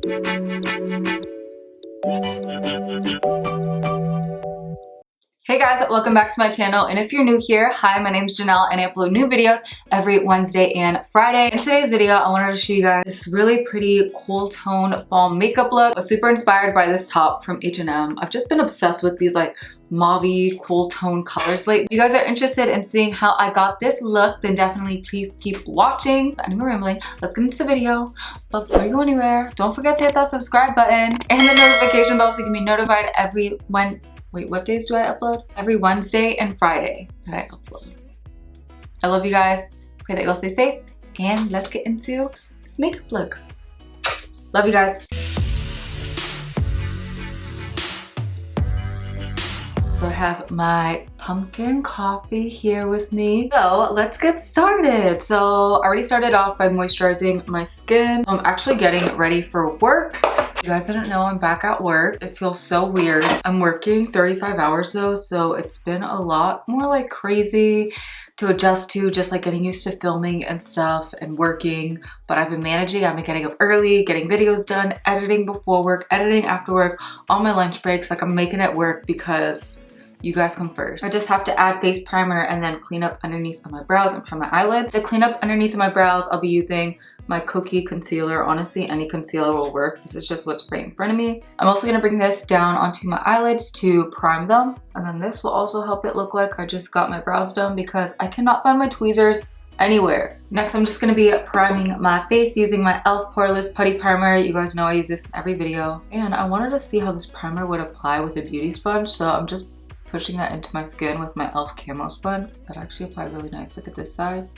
Hey guys, welcome back to my channel, and if you're new here, hi, my name is Janelle and I upload new videos every Wednesday and Friday. In today's video, I wanted to show you guys this really pretty cool tone fall makeup look. I was super inspired by this top from H&M. I've just been obsessed with these like mauve cool tone colors lately. If you guys are interested in seeing how I got this look, then definitely please keep watching. Any more rambling, let's get into the video. But before you go anywhere, don't forget to hit that subscribe button and the notification bell so you can be notified Wait, what days do I upload? Every Wednesday and Friday that I upload. I love you guys. Pray that you all stay safe. And let's get into this makeup look. Love you guys. So I have my pumpkin coffee here with me. So let's get started. So I already started off by moisturizing my skin. I'm actually getting ready for work. You guys didn't know I'm back at work. It feels so weird. I'm working 35 hours though, so it's been a lot more like crazy to adjust to, just like getting used to filming and stuff and working. But I've been managing. I've been getting up early, getting videos done, editing before work, editing after work, on my lunch breaks. Like I'm making it work because you guys come first. I just have to add face primer and then clean up underneath of my brows and prime my eyelids. To clean up underneath of my brows, I'll be using my Kokie concealer. Honestly, any concealer will work. This is just what's right in front of me. I'm also gonna bring this down onto my eyelids to prime them. And then this will also help it look like I just got my brows done because I cannot find my tweezers anywhere. Next, I'm just gonna be priming my face using my e.l.f. Poreless Putty Primer. You guys know I use this in every video. And I wanted to see how this primer would apply with a beauty sponge. So I'm just pushing that into my skin with my e.l.f. Camo Sponge. That actually applied really nice. Look at this side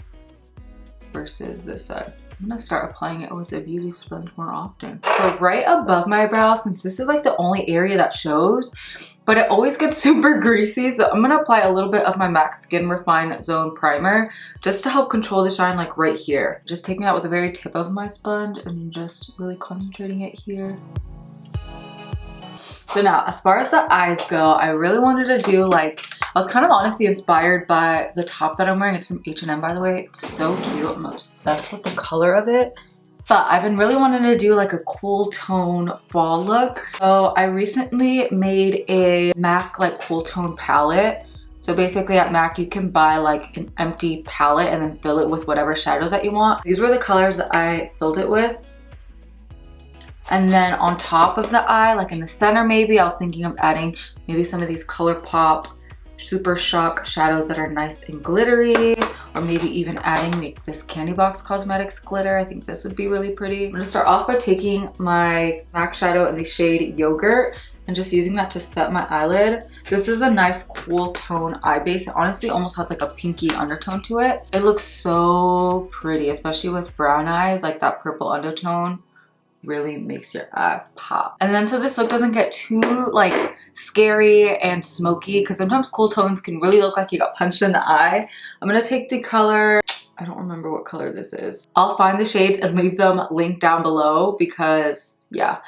versus this side. I'm gonna start applying it with a beauty sponge more often. So right above my brow, since this is like the only area that shows, but it always gets super greasy, so I'm gonna apply a little bit of my MAC Skin Refine Zone Primer just to help control the shine, like right here. Just taking that with the very tip of my sponge and just really concentrating it here. So now, as far as the eyes go, I really wanted to do like, I was kind of honestly inspired by the top that I'm wearing. It's from H&M, by the way. It's so cute. I'm obsessed with the color of it. But I've been really wanting to do like a cool tone fall look. So I recently made a MAC like cool tone palette. So basically at MAC, you can buy like an empty palette and then fill it with whatever shadows that you want. These were the colors that I filled it with. And then on top of the eye, like in the center maybe, I was thinking of adding maybe some of these ColourPop Super Shock shadows that are nice and glittery, or maybe even adding like this Candy Box Cosmetics glitter. I think this would be really pretty. I'm gonna start off by taking my MAC shadow in the shade Yogurt and just using that to set my eyelid. This is a nice cool tone eye base. It honestly almost has like a pinky undertone to it. It looks so pretty, especially with brown eyes, like that purple undertone really makes your eye pop. And then so this look doesn't get too like scary and smoky, because sometimes cool tones can really look like you got punched in the eye. I'm gonna take the color, I don't remember what color this is. I'll find the shades and leave them linked down below because yeah,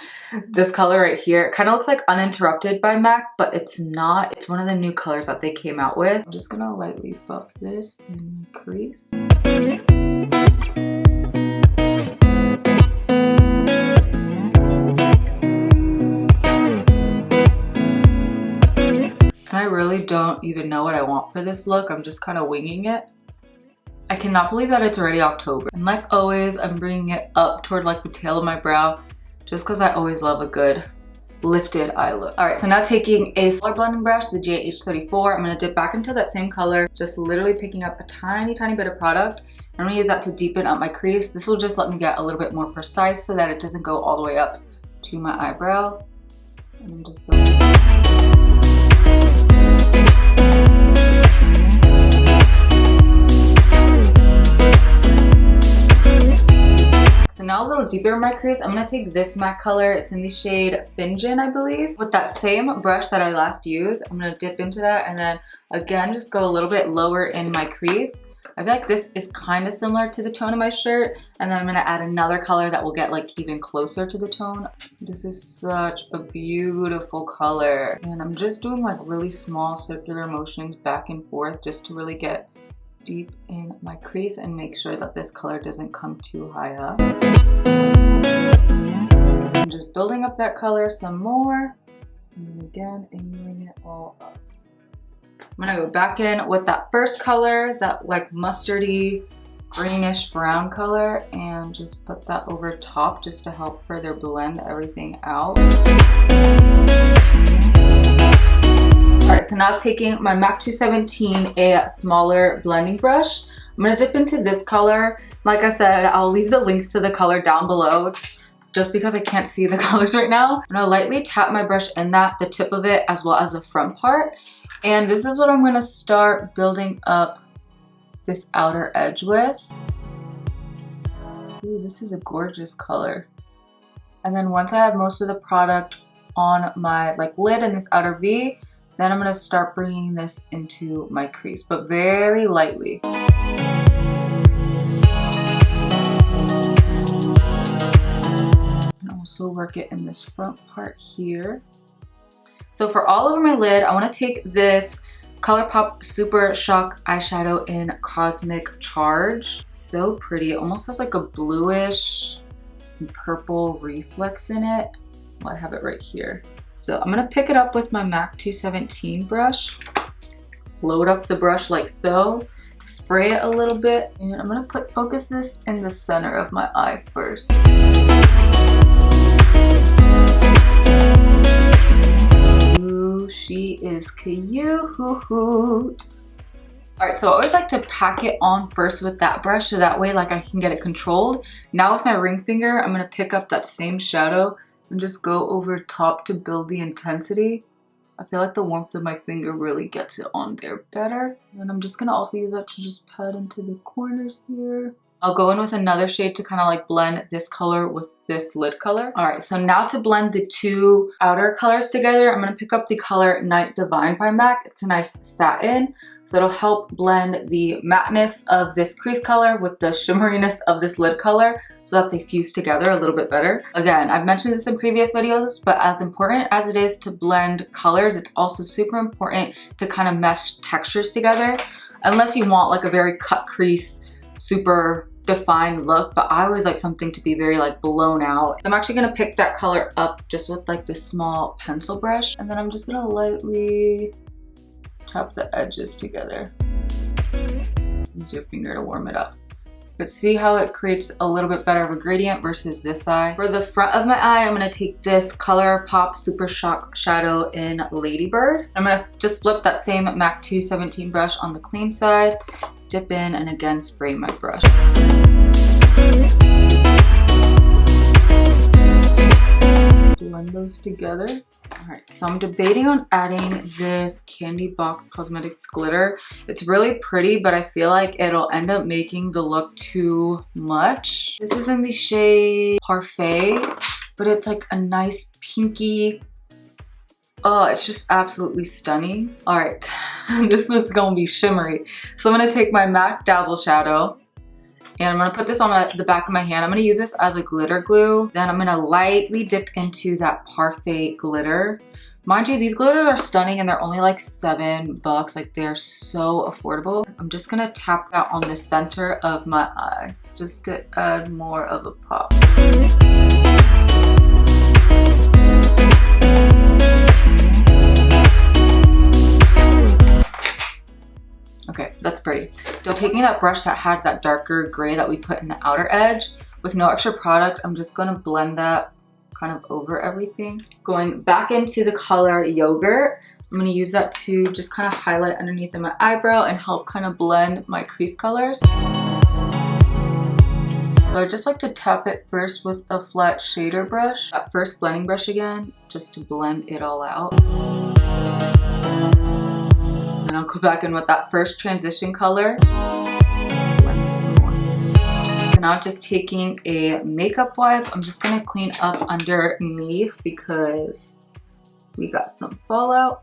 this color right here, it kind of looks like Uninterrupted by MAC, but it's not. It's one of the new colors that they came out with. I'm just gonna lightly buff this in my crease. I really don't even know what I want for this look. I'm just kind of winging it. I cannot believe that it's already October. And like always, I'm bringing it up toward like the tail of my brow just because I always love a good lifted eye look. All right, so now taking a color blending brush, the JH34, I'm gonna dip back into that same color, just literally picking up a tiny bit of product. I'm gonna use that to deepen up my crease. This will just let me get a little bit more precise so that it doesn't go all the way up to my eyebrow. And I'm just building. So now a little deeper in my crease, I'm gonna take this MAC color. It's in the shade Finjin, I believe. With that same brush that I last used, I'm gonna dip into that and then again, just go a little bit lower in my crease. I feel like this is kind of similar to the tone of my shirt, and then I'm gonna add another color that will get like even closer to the tone. This is such a beautiful color, and I'm just doing like really small circular motions back and forth just to really get deep in my crease and make sure that this color doesn't come too high up. I'm just tap that color some more. And then again, angling it all up. I'm gonna go back in with that first color, that like mustardy, greenish brown color, and just put that over top just to help further blend everything out. Alright, so now taking my MAC 217, a smaller blending brush, I'm gonna dip into this color. Like I said, I'll leave the links to the color down below just because I can't see the colors right now. I'm gonna lightly tap my brush in that, the tip of it, as well as the front part. And this is what I'm gonna start building up this outer edge with. Ooh, this is a gorgeous color. And then once I have most of the product on my like lid and this outer V, then I'm gonna start bringing this into my crease, but very lightly. And also work it in this front part here. So for all over my lid, I wanna take this ColourPop Super Shock eyeshadow in Cosmic Charge. So pretty. It almost has like a bluish and purple reflex in it. Well, I have it right here. So I'm gonna pick it up with my MAC 217 brush, load up the brush like so, spray it a little bit, and I'm gonna focus this in the center of my eye first. She is cute. Alright, so I always like to pack it on first with that brush so that way like I can get it controlled. Now with my ring finger, I'm going to pick up that same shadow and just go over top to build the intensity. I feel like the warmth of my finger really gets it on there better. And I'm just going to also use that to just pat into the corners here. I'll go in with another shade to kind of like blend this color with this lid color. All right, so now to blend the two outer colors together, I'm gonna pick up the color Night Divine by MAC. It's a nice satin, so it'll help blend the matteness of this crease color with the shimmeriness of this lid color so that they fuse together a little bit better. Again, I've mentioned this in previous videos, but as important as it is to blend colors, it's also super important to kind of mesh textures together, unless you want like a very cut crease, super defined look, but I always like something to be very like blown out. I'm actually gonna pick that color up just with like this small pencil brush, and then I'm just gonna lightly tap the edges together. Use your finger to warm it up. But see how it creates a little bit better of a gradient versus this side. For the front of my eye, I'm gonna take this ColourPop Super Shock shadow in Ladybird. I'm gonna just flip that same MAC 217 brush on the clean side, dip in, and again spray my brush. Blend those together. All right, so I'm debating on adding this Candy Box Cosmetics glitter. It's really pretty, but I feel like it'll end up making the look too much. This is in the shade Parfait, but it's like a nice pinky. Oh, it's just absolutely stunning. All right, this one's gonna be shimmery. So I'm gonna take my MAC Dazzle shadow, and I'm gonna put this on the back of my hand. I'm gonna use this as a glitter glue. Then I'm gonna lightly dip into that Parfait glitter. Mind you, these glitters are stunning and they're only like $7. Like, they're so affordable. I'm just gonna tap that on the center of my eye just to add more of a pop. Okay, that's pretty. So taking that brush that had that darker gray that we put in the outer edge with no extra product, I'm just gonna blend that kind of over everything. Going back into the color Yogurt, I'm gonna use that to just kind of highlight underneath of my eyebrow and help kind of blend my crease colors. So I just like to tap it first with a flat shader brush, that first blending brush again, just to blend it all out. And I'll go back in with that first transition color. Blend it some more. So now just taking a makeup wipe, I'm just gonna clean up underneath because we got some fallout.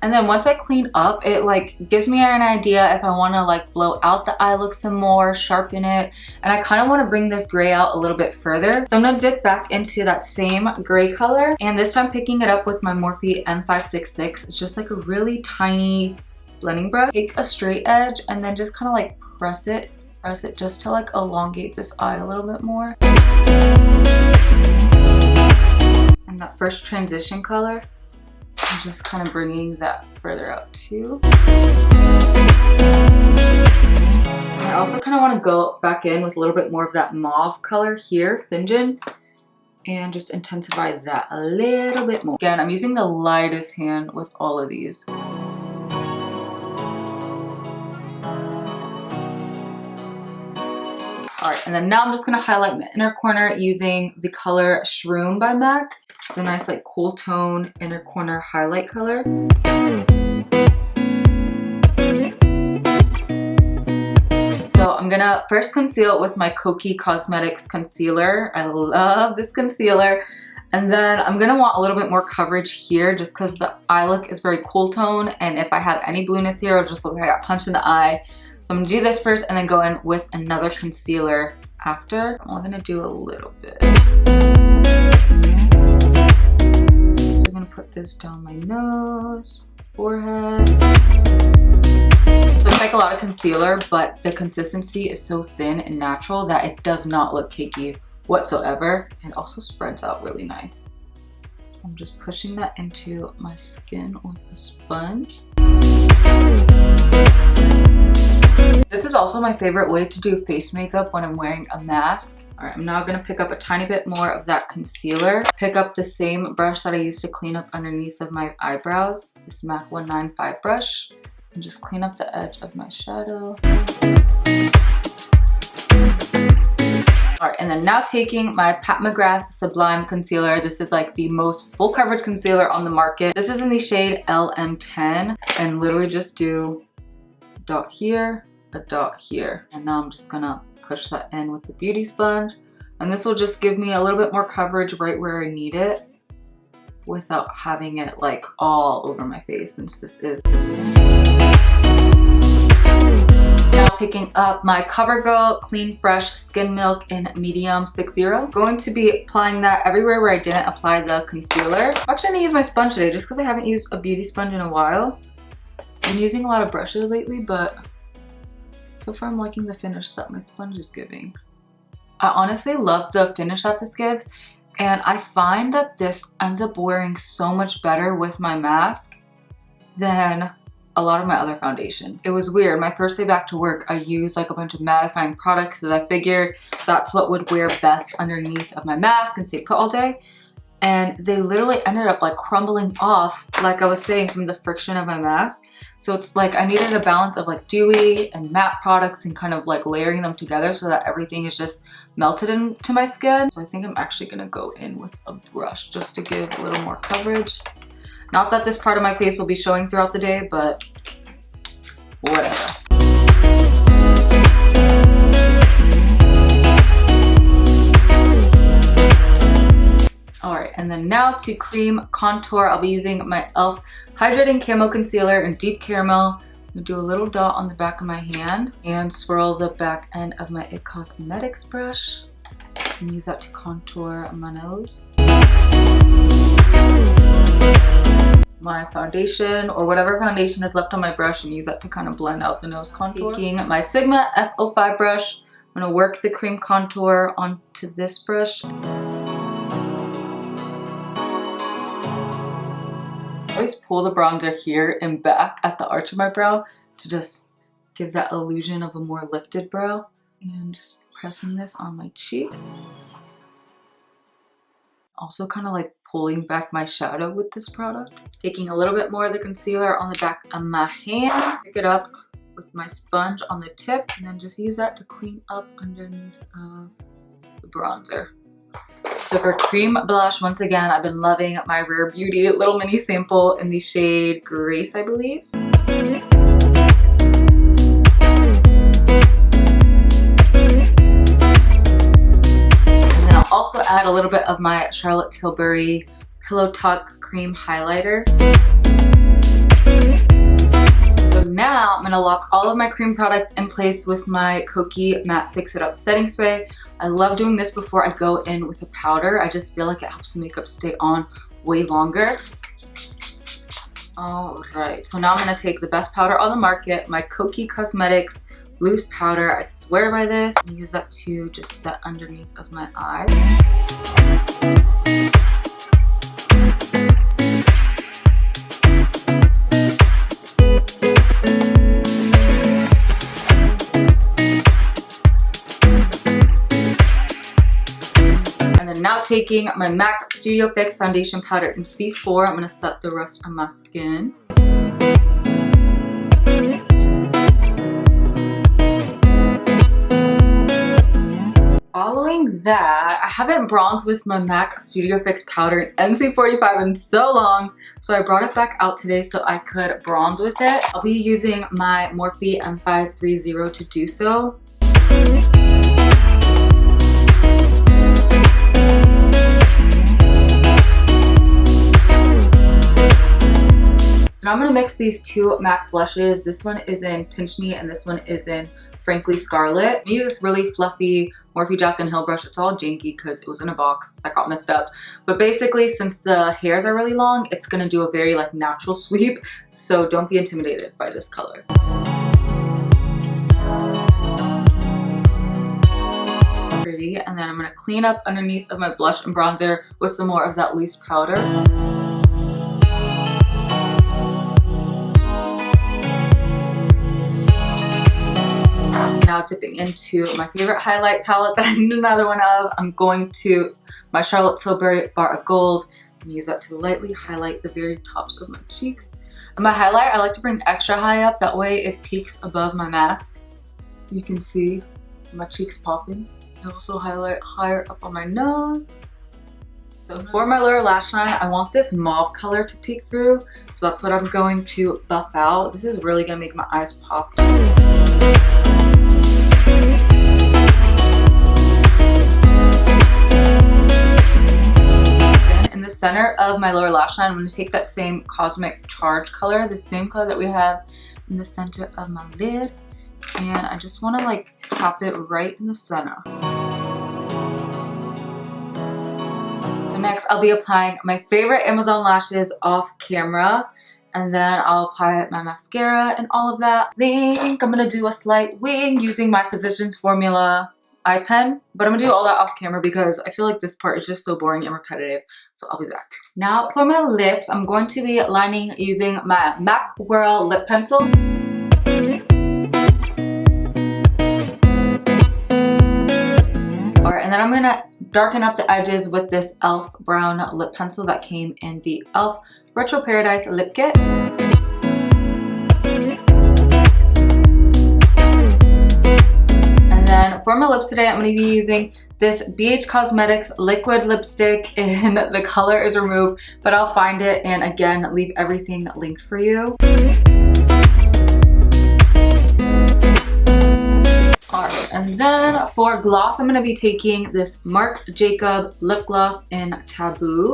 And then once I clean up, it like gives me an idea if I want to like blow out the eye look some more, sharpen it, and I kind of want to bring this gray out a little bit further. So I'm going to dip back into that same gray color, and this time picking it up with my Morphe M566. It's just like a really tiny blending brush. Take a straight edge and then just kind of like press it press it just to like elongate this eye a little bit more. And that first transition color, I'm just kind of bringing that further out too. I also kind of want to go back in with a little bit more of that mauve color here, Finjin, and just intensify that a little bit more. Again, I'm using the lightest hand with all of these. Alright, and then now I'm just going to highlight my inner corner using the color Shroom by MAC. It's a nice like cool tone inner corner highlight color. So I'm gonna first conceal with my Kokie Cosmetics concealer. I love this concealer. And then I'm gonna want a little bit more coverage here just because the eye look is very cool tone. And if I have any blueness here, it'll just look like I got punched in the eye. So I'm gonna do this first and then go in with another concealer after. I'm only gonna do a little bit. So I'm gonna put this down my nose, forehead. So it's like a lot of concealer, but the consistency is so thin and natural that it does not look cakey whatsoever. It also spreads out really nice. So I'm just pushing that into my skin with a sponge. This is also my favorite way to do face makeup when I'm wearing a mask. Alright, I'm now going to pick up a tiny bit more of that concealer. Pick up the same brush that I used to clean up underneath of my eyebrows, this MAC 195 brush, and just clean up the edge of my shadow. Alright, and then now taking my mcgrath Sublime Concealer. This is like the most full coverage concealer on the market. This is in the shade LM10, and literally just do a dot here, a dot here. And now I'm just gonna push that in with the beauty sponge. And this will just give me a little bit more coverage right where I need it without having it like all over my face, since this is. Now picking up my CoverGirl Clean Fresh Skin Milk in medium 60. Going to be applying that everywhere where I didn't apply the concealer. I'm actually gonna use my sponge today just because I haven't used a beauty sponge in a while. I'm using a lot of brushes lately, but so far I'm liking the finish that my sponge is giving. I honestly love the finish that this gives, and I find that this ends up wearing so much better with my mask than a lot of my other foundations. It was weird. My first day back to work, I used like a bunch of mattifying products because I figured that's what would wear best underneath of my mask and stay put all day. And they literally ended up like crumbling off, like I was saying, from the friction of my mask. So it's like I needed a balance of like dewy and matte products and kind of like layering them together so that everything is just melted into my skin. So I think I'm actually gonna go in with a brush just to give a little more coverage. Not that this part of my face will be showing throughout the day, but whatever. Alright, and then now to cream contour, I'll be using my e.l.f. Hydrating Camo Concealer in Deep Caramel. I'm gonna do a little dot on the back of my hand and swirl the back end of my IT Cosmetics brush and use that to contour my nose. My foundation or whatever foundation is left on my brush and use that to kind of blend out the nose contour. Taking my Sigma F05 brush, I'm gonna work the cream contour onto this brush. I always pull the bronzer here and back at the arch of my brow to just give that illusion of a more lifted brow. And just pressing this on my cheek. Also kind of like pulling back my shadow with this product. Taking a little bit more of the concealer on the back of my hand. Pick it up with my sponge on the tip and then just use that to clean up underneath of the bronzer. So for cream blush, once again, I've been loving my Rare Beauty little mini sample in the shade Grace, I believe. And then I'll also add a little bit of my Charlotte Tilbury Pillow Talk Cream Highlighter. So now I'm going to lock all of my cream products in place with my Kokie Matte Fix It Up Setting Spray. I love doing this before I go in with a powder. I just feel like it helps the makeup stay on way longer. Alright, so now I'm going to take the best powder on the market, my Kokie Cosmetics loose powder. I swear by this. I'm gonna use that to just set underneath of my eyes. Now taking my MAC Studio Fix foundation powder in C4, I'm going to set the rest of my skin. Following that, I haven't bronzed with my MAC Studio Fix powder in NC45 in so long, so I brought it back out today so I could bronze with it. I'll be using my Morphe M530 to do so. So now I'm going to mix these two MAC blushes. This one is in Pinch Me and this one is in Frankly Scarlet. I use this really fluffy Morphe Jack & Hill brush. It's all janky because it was in a box that got messed up. But basically, since the hairs are really long, it's going to do a very like natural sweep. So don't be intimidated by this color. Pretty. And then I'm going to clean up underneath of my blush and bronzer with some more of that loose powder. Now dipping into my favorite highlight palette that I need another one of. I'm going to my Charlotte Tilbury Bar of Gold and use that to lightly highlight the very tops of my cheeks. And my highlight, I like to bring extra high up. That way it peaks above my mask. You can see my cheeks popping. I also highlight higher up on my nose. So for my lower lash line, I want this mauve color to peek through. So that's what I'm going to buff out. This is really gonna make my eyes pop. In the center of my lower lash line, I'm going to take that same Cosmic Charge color, the same color that we have in the center of my lid, and I just want to like tap it right in the center. So next I'll be applying my favorite Amazon lashes off camera, and then I'll apply my mascara and all of that. I think I'm going to do a slight wing using my Physicians Formula eye pen, but I'm gonna do all that off camera because I feel like this part is just so boring and repetitive, so I'll be back. Now for my lips, I'm going to be lining using my MAC Whirl lip pencil. Alright, and then I'm gonna darken up the edges with this e.l.f. brown lip pencil that came in the e.l.f. Retro Paradise lip kit. Then for my lips today, I'm going to be using this BH Cosmetics liquid lipstick, and the color is Remove, but I'll find it and again leave everything linked for you. Alright, and then for gloss, I'm going to be taking this Marc Jacob lip gloss in Taboo.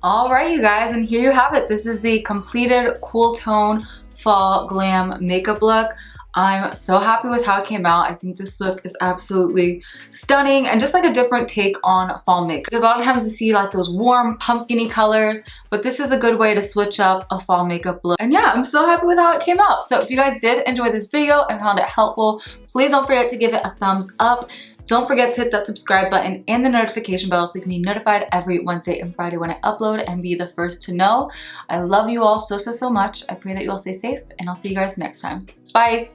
Alright you guys, and here you have it. This is the completed cool tone fall glam makeup look. I'm so happy with how it came out. I think this look is absolutely stunning and just like a different take on fall makeup. Because a lot of times you see like those warm pumpkin-y colors, but this is a good way to switch up a fall makeup look. And yeah, I'm so happy with how it came out. So if you guys did enjoy this video and found it helpful, please don't forget to give it a thumbs up. Don't forget to hit that subscribe button and the notification bell so you can be notified every Wednesday and Friday when I upload and be the first to know. I love you all so much. I pray that you all stay safe, and I'll see you guys next time. Bye!